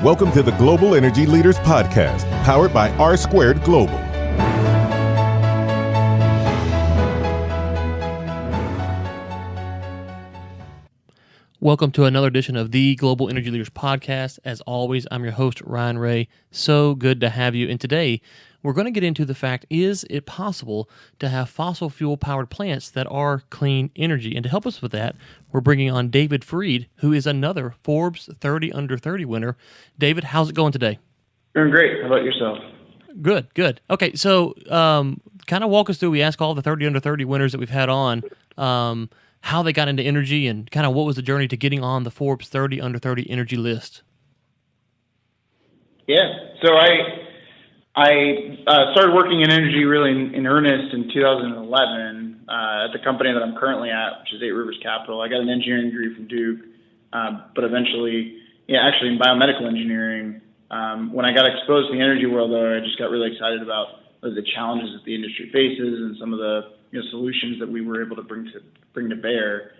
Welcome to the Global Energy Leaders Podcast, powered by R Squared Global. Welcome to another edition of the Global Energy Leaders Podcast. As always, I'm your host, Ryan Ray. So good to have you. And today, we're going to get into the fact, is it possible to have fossil fuel-powered plants that are clean energy? And to help us with that, we're bringing on David Freed, who is another Forbes 30 Under 30 winner. David, how's it going today? Doing great. How about yourself? Good. Okay, so kind of walk us through. We ask all the 30 Under 30 winners that we've had on how they got into energy and kind of what was the journey to getting on the Forbes 30 Under 30 energy list. Yeah, so I started working in energy really in earnest in 2011 at the company that I'm currently at, which is 8 Rivers Capital. I got an engineering degree from Duke, but eventually, actually in biomedical engineering. When I got exposed to the energy world, though, I just got really excited about the challenges that the industry faces and some of the solutions that we were able to bring to bear.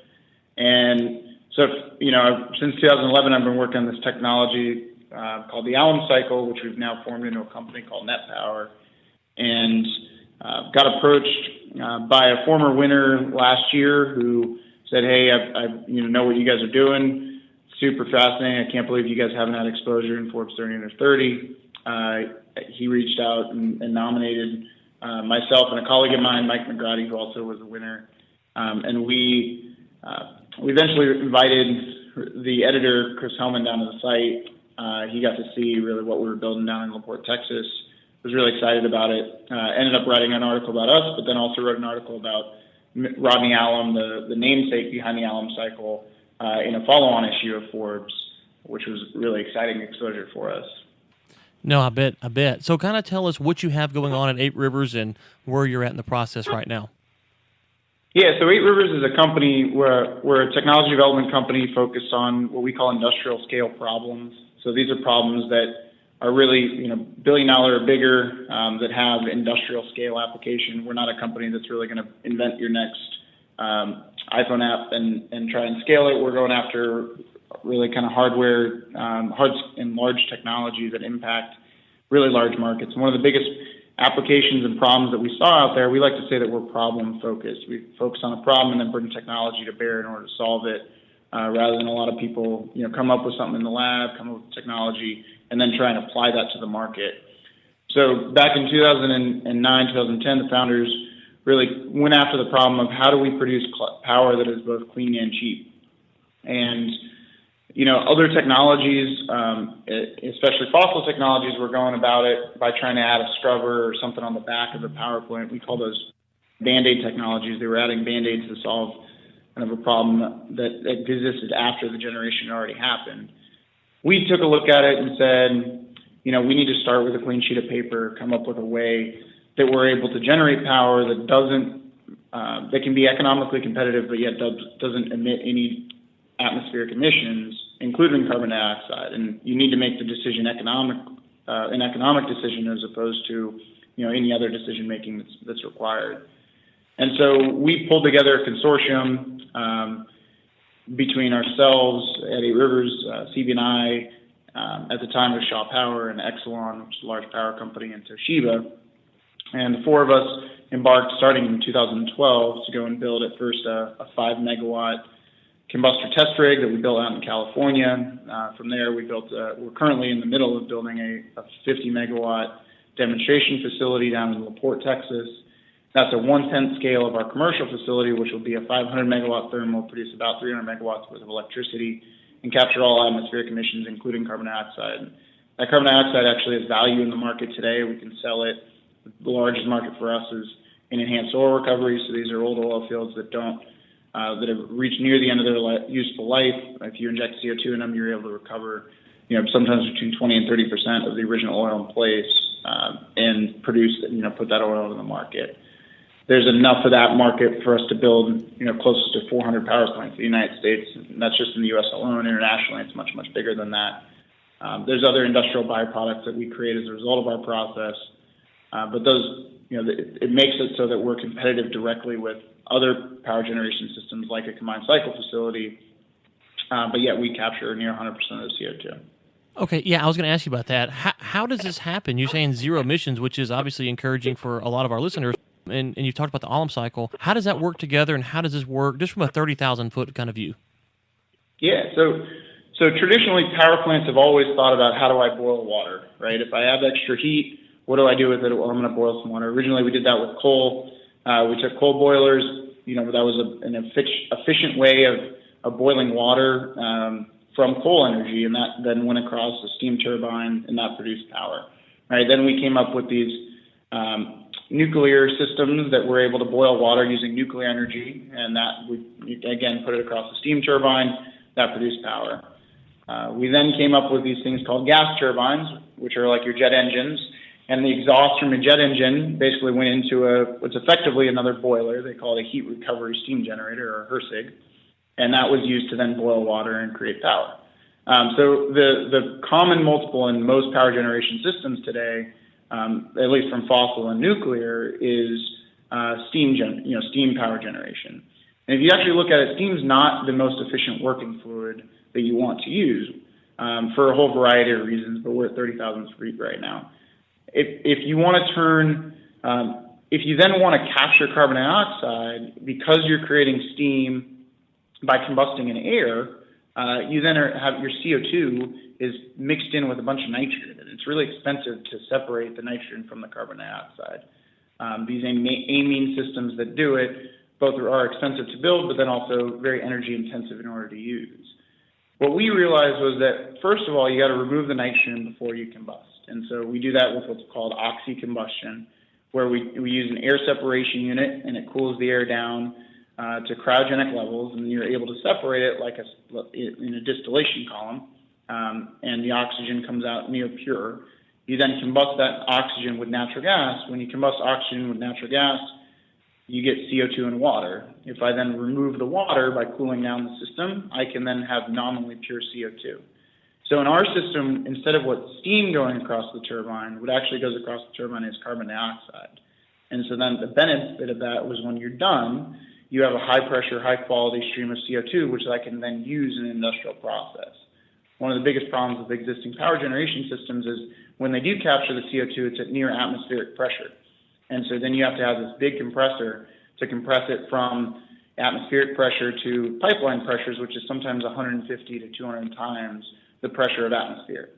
And so, since 2011, I've been working on this technology called the alum cycle, which we've now formed into a company called Net Power, and got approached by a former winner last year who said, "Hey, I know what you guys are doing. Super fascinating. I can't believe you guys haven't had exposure in Forbes 30 Under 30." He reached out and nominated myself and a colleague of mine, Mike McGrady, who also was a winner, and we eventually invited the editor, Chris Hellman, down to the site. He got to see really what we were building down in Porte, Texas. Was really excited about it. Ended up writing an article about us, but then also wrote an article about Rodney Alum, the namesake behind the alum cycle, in a follow-on issue of Forbes, which was really exciting exposure for us. No, I bet. So kind of tell us what you have going on at 8 Rivers and where you're at in the process right now. Yeah, so 8 Rivers is a company, we're a technology development company focused on what we call industrial scale problems. So these are problems that are really, $1 billion or bigger, that have industrial scale application. We're not a company that's really going to invent your next iPhone app and try and scale it. We're going after really kind of hardware, hard and large technologies that impact really large markets. One of the biggest applications and problems that we saw out there, we like to say that we're problem focused. We focus on a problem and then bring technology to bear in order to solve it, rather than a lot of people, come up with something in the lab, come up with technology, and then try and apply that to the market. So back in 2009, 2010, the founders really went after the problem of how do we produce power that is both clean and cheap. And other technologies, especially fossil technologies, were going about it by trying to add a scrubber or something on the back of the power plant. We call those Band-Aid technologies. They were adding Band-Aids to solve kind of a problem that existed after the generation had already happened. We took a look at it and said, we need to start with a clean sheet of paper, come up with a way that we're able to generate power that that can be economically competitive, but yet doesn't emit any atmospheric emissions, including carbon dioxide. And you need to make the decision an economic decision as opposed to any other decision making that's required. And so we pulled together a consortium between ourselves at 8 Rivers, CB&I, at the time it was Shaw Power, and Exelon, which is a large power company, and Toshiba. And the four of us embarked starting in 2012 to go and build at first a 5 megawatt combustor test rig that we built out in California. From there, we're currently in the middle of building a 50 megawatt demonstration facility down in La Porte, Texas. That's a 1/10 scale of our commercial facility, which will be a 500 megawatt thermal, produce about 300 megawatts worth of electricity, and capture all atmospheric emissions, including carbon dioxide. That carbon dioxide actually has value in the market today. We can sell it. The largest market for us is in enhanced oil recovery. So these are old oil fields that have reached near the end of their useful life. If you inject CO2 in them, you're able to recover, sometimes between 20 and 30% of the original oil in place, and produce, put that oil into the market. There's enough of that market for us to build, close to 400 power plants in the United States. And that's just in the U.S. alone. Internationally, it's much, much bigger than that. There's other industrial byproducts that we create as a result of our process. But those, it makes it so that we're competitive directly with other power generation systems like a combined cycle facility, but yet we capture near 100% of the CO2. Okay, yeah, I was going to ask you about that. How does this happen? You're saying zero emissions, which is obviously encouraging for a lot of our listeners, and you've talked about the Alum cycle. How does that work together, and how does this work just from a 30,000 foot kind of view? Yeah, so traditionally power plants have always thought about how do I boil water, right? If I have extra heat, what do I do with it? Well, I'm going to boil some water. Originally, we did that with coal. We took coal boilers. That was an efficient way of boiling water from coal energy, and that then went across a steam turbine, and that produced power. Right. Then we came up with these nuclear systems that were able to boil water using nuclear energy, and that we again put it across a steam turbine that produced power. We then came up with these things called gas turbines, which are like your jet engines, and the exhaust from a jet engine basically went into what's effectively another boiler. They call it a heat recovery steam generator, or HRSG, and that was used to then boil water and create power. So the common multiple in most power generation systems today, at least from fossil and nuclear, is steam power generation. And if you actually look at it, steam's not the most efficient working fluid that you want to use for a whole variety of reasons, but we're at 30,000 feet right now. If you want to if you then want to capture carbon dioxide, because you're creating steam by combusting in air, you then have your CO2 is mixed in with a bunch of nitrogen. And it's really expensive to separate the nitrogen from the carbon dioxide. These amine systems that do it both are expensive to build, but then also very energy intensive in order to use. What we realized was that, first of all, you got to remove the nitrogen before you combust. And so we do that with what's called oxy-combustion, where we use an air separation unit, and it cools the air down to cryogenic levels, and you're able to separate it like in a distillation column, and the oxygen comes out near pure. You then combust that oxygen with natural gas. When you combust oxygen with natural gas, you get CO2 and water. If I then remove the water by cooling down the system, I can then have nominally pure CO2. So in our system, instead of what steam going across the turbine, what actually goes across the turbine is carbon dioxide. And so then the benefit of that was when you're done, you have a high pressure, high quality stream of CO2, which I can then use in an industrial process. One of the biggest problems with existing power generation systems is when they do capture the CO2, it's at near atmospheric pressure. And so then you have to have this big compressor to compress it from atmospheric pressure to pipeline pressures, which is sometimes 150 to 200 times the pressure of atmosphere.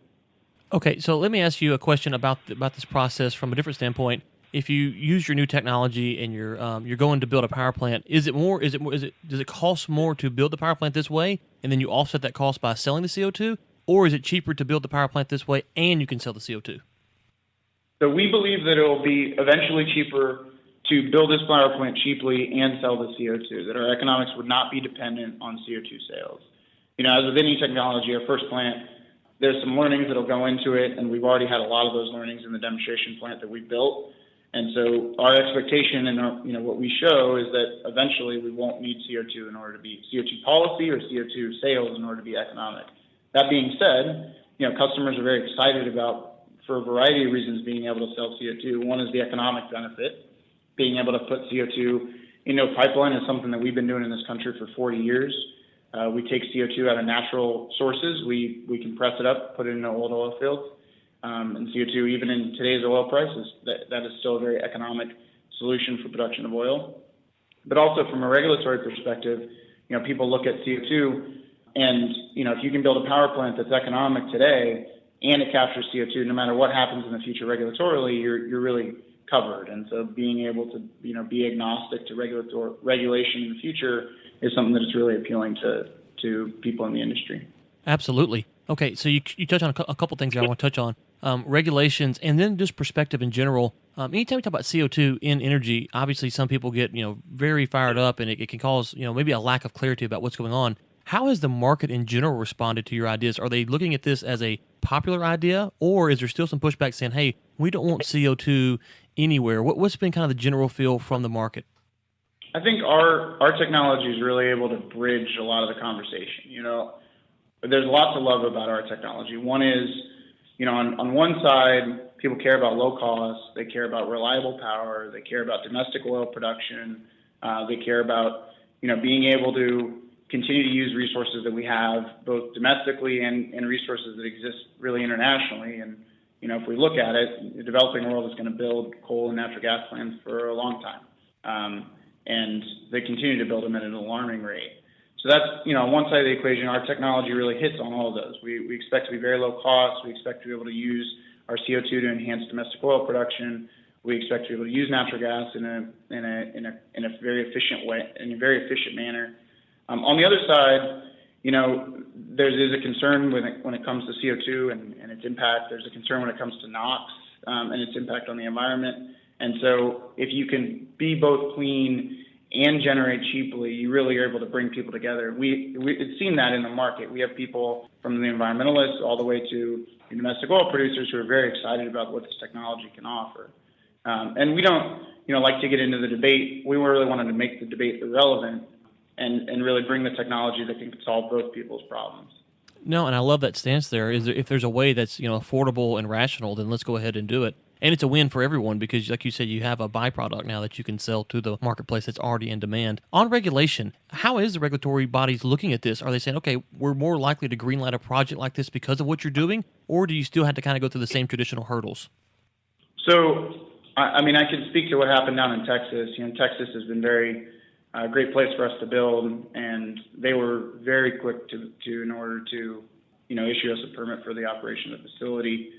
Okay, so let me ask you a question about this process from a different standpoint. If you use your new technology and you're going to build a power plant, does it cost more to build the power plant this way, and then you offset that cost by selling the CO2, or is it cheaper to build the power plant this way and you can sell the CO2? So we believe that it will be eventually cheaper to build this power plant cheaply and sell the CO2, that our economics would not be dependent on CO2 sales. As with any technology, our first plant, there's some learnings that will go into it, and we've already had a lot of those learnings in the demonstration plant that we built. And so our expectation and what we show is that eventually we won't need CO2 in order to be CO2 policy or CO2 sales in order to be economic. That being said, customers are very excited about, for a variety of reasons, being able to sell CO2. One is the economic benefit. Being able to put CO2 into a pipeline is something that we've been doing in this country for 40 years. We take CO2 out of natural sources. We compress it up, put it in old oil fields. And CO2, even in today's oil prices, that is still a very economic solution for production of oil. But also from a regulatory perspective, people look at CO2, and if you can build a power plant that's economic today and it captures CO2, no matter what happens in the future regulatorily, you're really covered. And so being able to be agnostic to regulation in the future is something that is really appealing to people in the industry. Absolutely. Okay, so you touch on a couple things that I want to touch on. Regulations, and then just perspective in general. Anytime we talk about CO2 in energy, obviously some people get very fired up, and it can cause maybe a lack of clarity about what's going on. How has the market in general responded to your ideas? Are they looking at this as a popular idea, or is there still some pushback saying, "Hey, we don't want CO2 anywhere"? What's been kind of the general feel from the market? I think our technology is really able to bridge a lot of the conversation. There's lots of love about our technology. One is, on one side, people care about low cost, they care about reliable power, they care about domestic oil production, they care about, being able to continue to use resources that we have, both domestically and resources that exist really internationally. And, if we look at it, the developing world is going to build coal and natural gas plants for a long time. And they continue to build them at an alarming rate. So that's, on one side of the equation, our technology really hits on all of those. We expect to be very low cost. We expect to be able to use our CO2 to enhance domestic oil production. We expect to be able to use natural gas in a very efficient way, in a very efficient manner. On the other side, there is a concern when it comes to CO2 and its impact. There's a concern when it comes to NOx and its impact on the environment. And so if you can be both clean and generate cheaply, you really are able to bring people together. We've seen that in the market. We have people from the environmentalists all the way to the domestic oil producers who are very excited about what this technology can offer. And we don't, like to get into the debate. We really wanted to make the debate irrelevant and really bring the technology that can solve both people's problems. No, and I love that stance there. If there's a way that's affordable and rational, then let's go ahead and do it. And it's a win for everyone because, like you said, you have a byproduct now that you can sell to the marketplace that's already in demand. On regulation, how is the regulatory bodies looking at this? Are they saying, okay, we're more likely to greenlight a project like this because of what you're doing, or do you still have to kind of go through the same traditional hurdles? So, I can speak to what happened down in Texas. Texas has been very great place for us to build, and they were very quick to in order to, issue us a permit for the operation of the facility.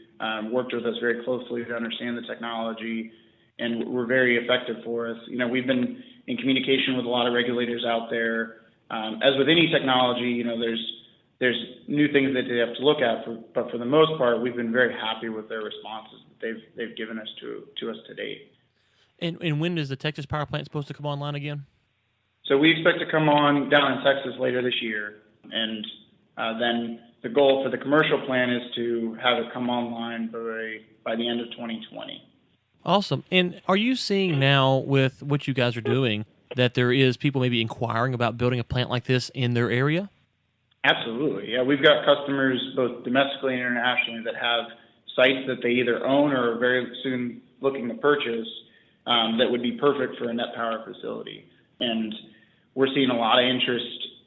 Worked with us very closely to understand the technology, and were very effective for us. We've been in communication with a lot of regulators out there. As with any technology, there's new things that they have to look at, but for the most part, we've been very happy with their responses that they've given us to us to date. And when is the Texas power plant supposed to come online again? So we expect to come on down in Texas later this year, and then the goal for the commercial plan is to have it come online by the end of 2020. Awesome. And are you seeing now with what you guys are doing that there is people maybe inquiring about building a plant like this in their area? Absolutely. Yeah, we've got customers both domestically and internationally that have sites that they either own or are very soon looking to purchase that would be perfect for a net power facility. And we're seeing a lot of interest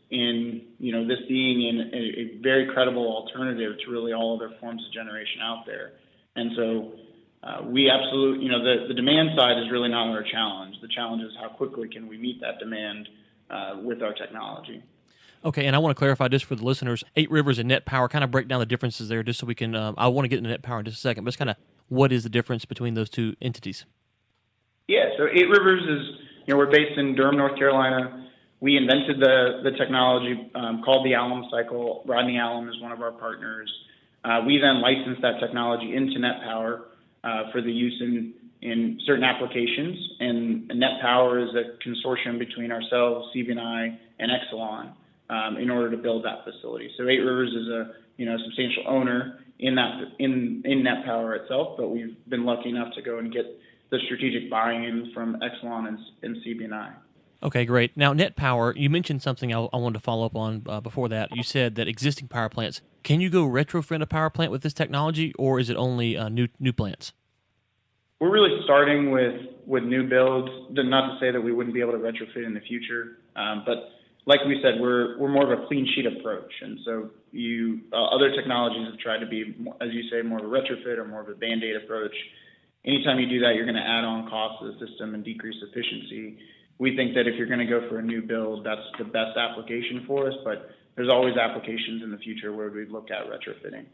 in this being a very credible alternative to really all other forms of generation out there. And so we absolutely, the demand side is really not our challenge. The challenge is how quickly can we meet that demand with our technology. Okay, and I want to clarify just for the listeners, 8 Rivers and Net Power, kind of break down the differences there just so we can, I want to get into Net Power in just a second, but it's kind of what is the difference between those two entities? Yeah, so 8 Rivers is, we're based in Durham, North Carolina. We invented the technology called the alum cycle. Rodney Alum is one of our partners. We then licensed that technology into Net Power for the use in certain applications. And Net Power is a consortium between ourselves, CB&I, and Exelon in order to build that facility. So 8 Rivers is a substantial owner in Net Power itself, but we've been lucky enough to go and get the strategic buy-in from Exelon and CB&I. Okay, great. Now, Net Power, you mentioned something I wanted to follow up on before that. You said that existing power plants, can you go retrofit a power plant with this technology, or is it only new plants? We're really starting with new builds. Not to say that we wouldn't be able to retrofit in the future, but like we said, we're more of a clean sheet approach. And so other technologies have tried to be, as you say, more of a retrofit or more of a Band-Aid approach. Anytime you do that, you're going to add on cost to the system and decrease efficiency. We think that if you're going to go for a new build, that's the best application for us, but there's always applications in the future where we'd look at retrofitting.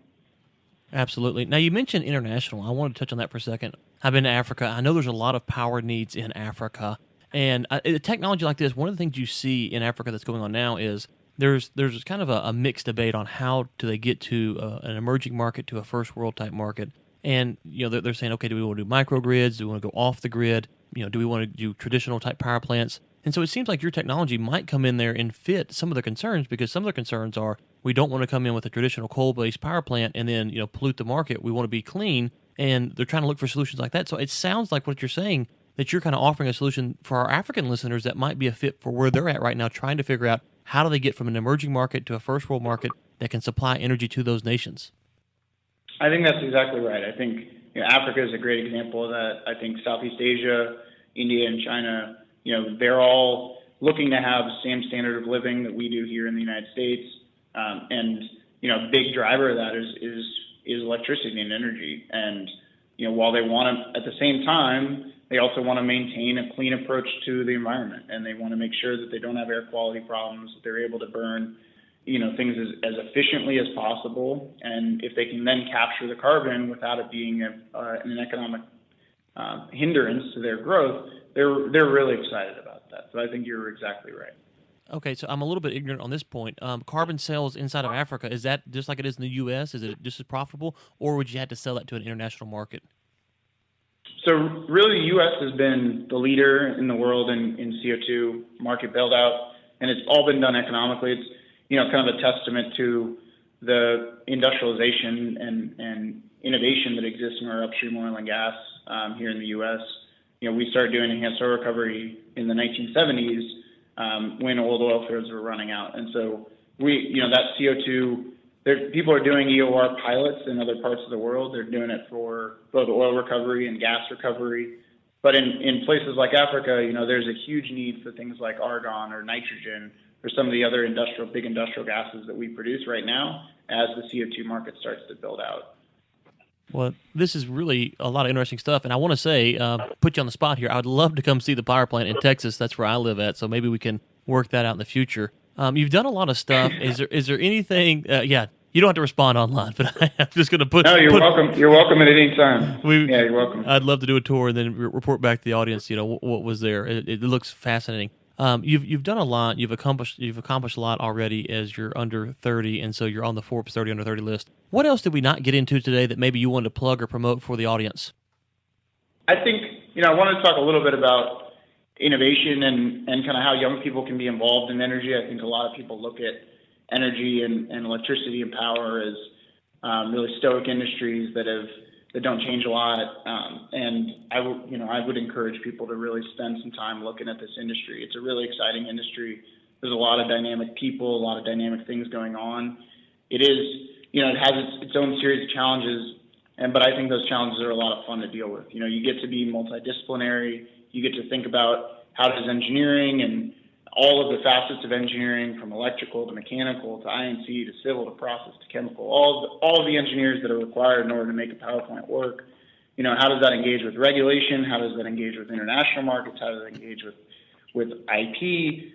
Absolutely. Now, you mentioned international. I wanted to touch on that for a second. I've been to Africa. I know there's a lot of power needs in Africa. And a technology like this, one of the things you see in Africa that's going on now is there's kind of a mixed debate on how do they get to an emerging market to a first world type market. And they're saying, okay, do we want to do microgrids? Do we want to go off the grid? Do we want to do traditional type power plants? And so it seems like your technology might come in there and fit some of their concerns, because some of their concerns are we don't want to come in with a traditional coal-based power plant and then pollute the market. We want to be clean, and they're trying to look for solutions like that. So it sounds like what you're saying, that you're kind of offering a solution for our African listeners that might be a fit for where they're at right now, trying to figure out how do they get from an emerging market to a first world market that can supply energy to those nations. I think that's exactly right. I think Africa is a great example of that. I think Southeast Asia, India, and China, they're all looking to have the same standard of living that we do here in the United States. And, a big driver of that is electricity and energy. And, while they want to, at the same time, they also want to maintain a clean approach to the environment, and they want to make sure that they don't have air quality problems, that they're able to burn, things as efficiently as possible. And if they can then capture the carbon without it being an economic hindrance to their growth, they're really excited about that. So I think you're exactly right. Okay, so I'm a little bit ignorant on this point. Carbon sales inside of Africa, is that just like it is in the U.S.? Is it just as profitable, or would you have to sell that to an international market? So really, the U.S. has been the leader in the world in CO2 market build-out, and it's all been done economically. It's, kind of a testament to the industrialization and innovation that exists in our upstream oil and gas here in the U.S. We started doing enhanced oil recovery in the 1970s when old oil fields were running out. And so that CO2, people are doing EOR pilots in other parts of the world. They're doing it for both oil recovery and gas recovery. But in places like Africa, there's a huge need for things like argon or nitrogen or some of the other big industrial gases that we produce right now as the CO2 market starts to build out. Well, this is really a lot of interesting stuff, and I want to say, put you on the spot here, I would love to come see the power plant in Texas. That's where I live at, so maybe we can work that out in the future. You've done a lot of stuff. Is there anything, you don't have to respond online, but I'm just going to put... No, you're welcome. You're welcome at any time. You're welcome. I'd love to do a tour and then report back to the audience, what was there. It looks fascinating. You've done a lot. You've accomplished a lot already as you're under 30, and so you're on the Forbes 30 under 30 list. What else did we not get into today that maybe you wanted to plug or promote for the audience? I think, I wanted to talk a little bit about innovation and kind of how young people can be involved in energy. I think a lot of people look at energy and electricity and power as really stoic industries that don't change a lot. And I would encourage people to really spend some time looking at this industry. It's a really exciting industry. There's a lot of dynamic people, a lot of dynamic things going on. It is, it has its own series of challenges, but I think those challenges are a lot of fun to deal with. You get to be multidisciplinary. You get to think about how does engineering and all of the facets of engineering, from electrical to mechanical to I&C to civil to process to chemical, all of the engineers that are required in order to make a power plant work. How does that engage with regulation? How does that engage with international markets? How does that engage with IP?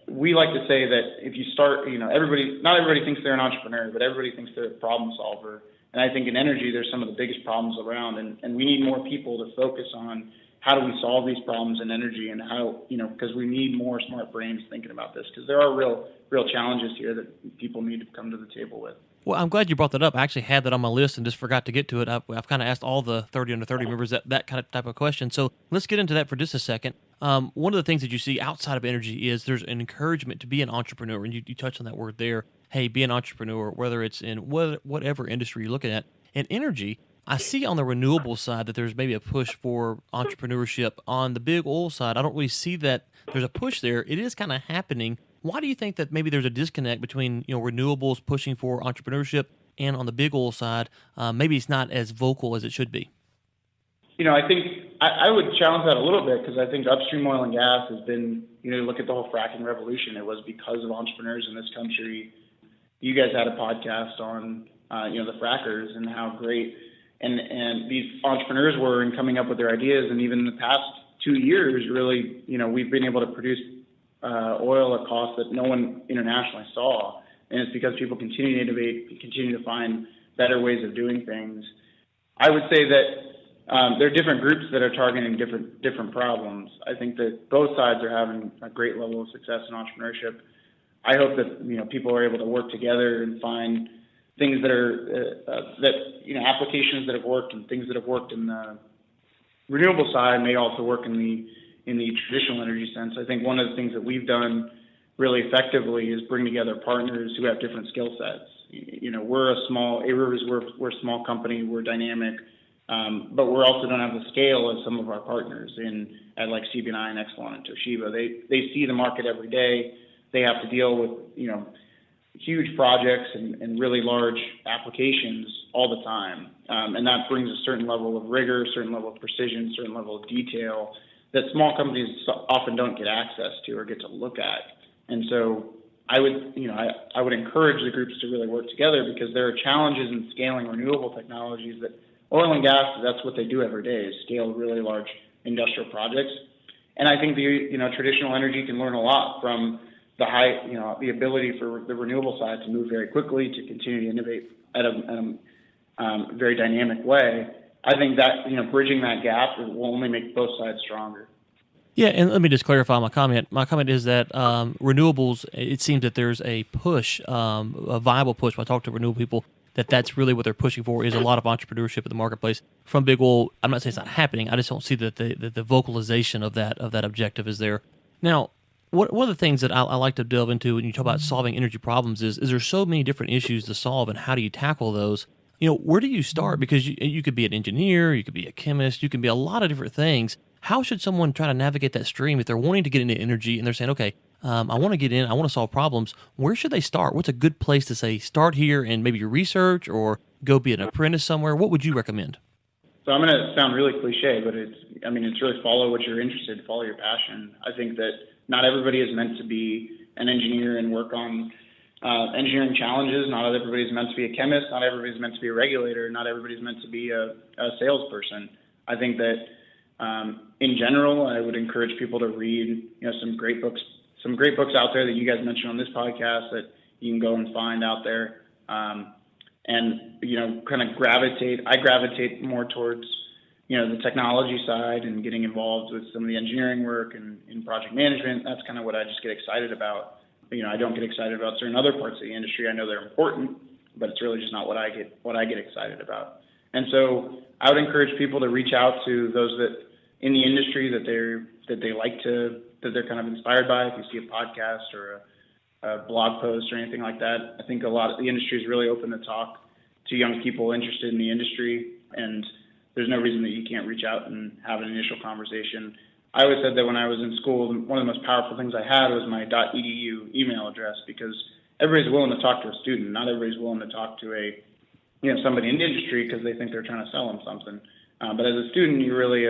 We like to say that if you start, not everybody thinks they're an entrepreneur, but everybody thinks they're a problem solver. And I think in energy, there's some of the biggest problems around, and we need more people to focus on how do we solve these problems in energy, and how, because we need more smart brains thinking about this, because there are real challenges here that people need to come to the table with. Well, I'm glad you brought that up. I actually had that on my list and just forgot to get to it. I've kind of asked all the 30 under 30 members that kind of type of question. So let's get into that for just a second. One of the things that you see outside of energy is there's an encouragement to be an entrepreneur, and you touched on that word there. Hey, be an entrepreneur, whether it's in whatever industry you're looking at. In energy, I see on the renewable side that there's maybe a push for entrepreneurship. On the big oil side, I don't really see that there's a push there. It is kind of happening. Why do you think that maybe there's a disconnect between renewables pushing for entrepreneurship and on the big oil side, maybe it's not as vocal as it should be? I think I would challenge that a little bit, because I think upstream oil and gas has been, look at the whole fracking revolution. It was because of entrepreneurs in this country. You guys had a podcast on, the frackers and how great and these entrepreneurs were in coming up with their ideas. And even in the past 2 years, really, we've been able to produce oil at costs that no one internationally saw. And it's because people continue to innovate, continue to find better ways of doing things. I would say that there are different groups that are targeting different problems. I think that both sides are having a great level of success in entrepreneurship. I hope that people are able to work together and find things that are applications that have worked, and things that have worked in the renewable side may also work in the traditional energy sense. I think one of the things that we've done really effectively is bring together partners who have different skill sets. We're we're a small company, we're dynamic, but we also don't have the scale as some of our partners at like CB&I and Exelon and Toshiba. They see the market every day. They have to deal with huge projects and really large applications all the time, and that brings a certain level of rigor, a certain level of precision, a certain level of detail that small companies often don't get access to or get to look at. And so I would encourage the groups to really work together, because there are challenges in scaling renewable technologies that oil and gas, that's what they do every day, is scale really large industrial projects. And I think traditional energy can learn a lot from the ability for the renewable side to move very quickly, to continue to innovate at a very dynamic way. I think that, bridging that gap will only make both sides stronger. Yeah, and let me just clarify my comment. My comment is that renewables, it seems that there's a push, a viable push. When I talk to renewable people, that's really what they're pushing for, is a lot of entrepreneurship in the marketplace from big oil. I'm not saying it's not happening. I just don't see that the vocalization of that objective is there. Now, one of the things that I like to delve into when you talk about solving energy problems is there's so many different issues to solve, and how do you tackle those? Where do you start? Because you could be an engineer, you could be a chemist, you can be a lot of different things. How should someone try to navigate that stream if they're wanting to get into energy and they're saying, okay, I want to get in, I want to solve problems? Where should they start? What's a good place to say, start here and maybe your research, or go be an apprentice somewhere? What would you recommend? So I'm going to sound really cliche, but it's really follow what you're interested in, follow your passion. I think that not everybody is meant to be an engineer and work on engineering challenges. Not everybody's meant to be a chemist. Not everybody's meant to be a regulator. Not everybody's meant to be a salesperson. I think that in general, I would encourage people to read some great books out there that you guys mentioned on this podcast that you can go and find out there, and kind of gravitate more towards the technology side and getting involved with some of the engineering work and in project management. That's kind of what I just get excited about. I don't get excited about certain other parts of the industry. I know they're important, but it's really just not what I get excited about. And so I would encourage people to reach out to those that in the industry that they're kind of inspired by. If you see a podcast or a blog post or anything like that, I think a lot of the industry is really open to talk to young people interested in the industry, and there's no reason that you can't reach out and have an initial conversation. I always said that when I was in school, one of the most powerful things I had was my .edu email address, because everybody's willing to talk to a student. Not everybody's willing to talk to somebody in the industry because they think they're trying to sell them something. But as a student, you're really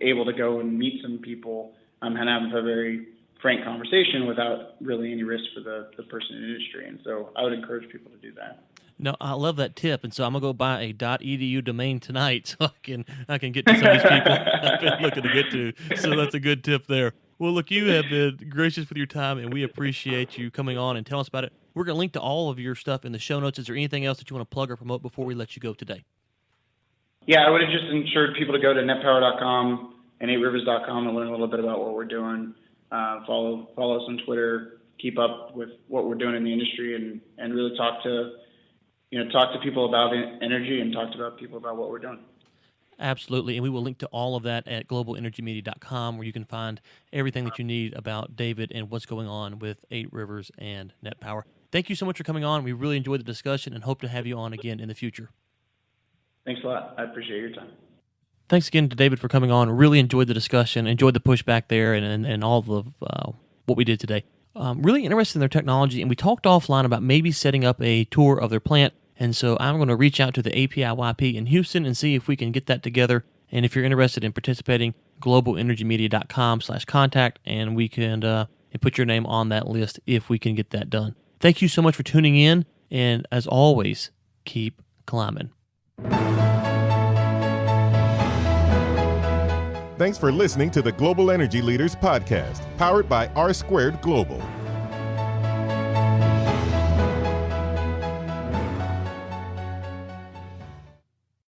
able to go and meet some people and have a very frank conversation without really any risk for the person in the industry. And so I would encourage people to do that. No, I love that tip, and so I'm gonna go buy a .edu domain tonight, so I can get to some of these people I've been looking to get to. So that's a good tip there. Well, look, you have been gracious with your time, and we appreciate you coming on and telling us about it. We're gonna link to all of your stuff in the show notes. Is there anything else that you want to plug or promote before we let you go today? Yeah, I would have just encouraged people to go to netpower.com and 8rivers.com and learn a little bit about what we're doing. Follow us on Twitter. Keep up with what we're doing in the industry, and really talk to people about energy and talk to people about what we're doing. Absolutely, and we will link to all of that at globalenergymedia.com, where you can find everything that you need about David and what's going on with 8 Rivers and Net Power. Thank you so much for coming on. We really enjoyed the discussion and hope to have you on again in the future. Thanks a lot. I appreciate your time. Thanks again to David for coming on. Really enjoyed the discussion, enjoyed the pushback there, and all of what we did today. Really interested in their technology, and we talked offline about maybe setting up a tour of their plant. And so I'm going to reach out to the APIYP in Houston and see if we can get that together. And if you're interested in participating, globalenergymedia.com/contact, and we can put your name on that list if we can get that done. Thank you so much for tuning in, and as always, keep climbing. Thanks for listening to the Global Energy Leaders Podcast, powered by R Squared Global.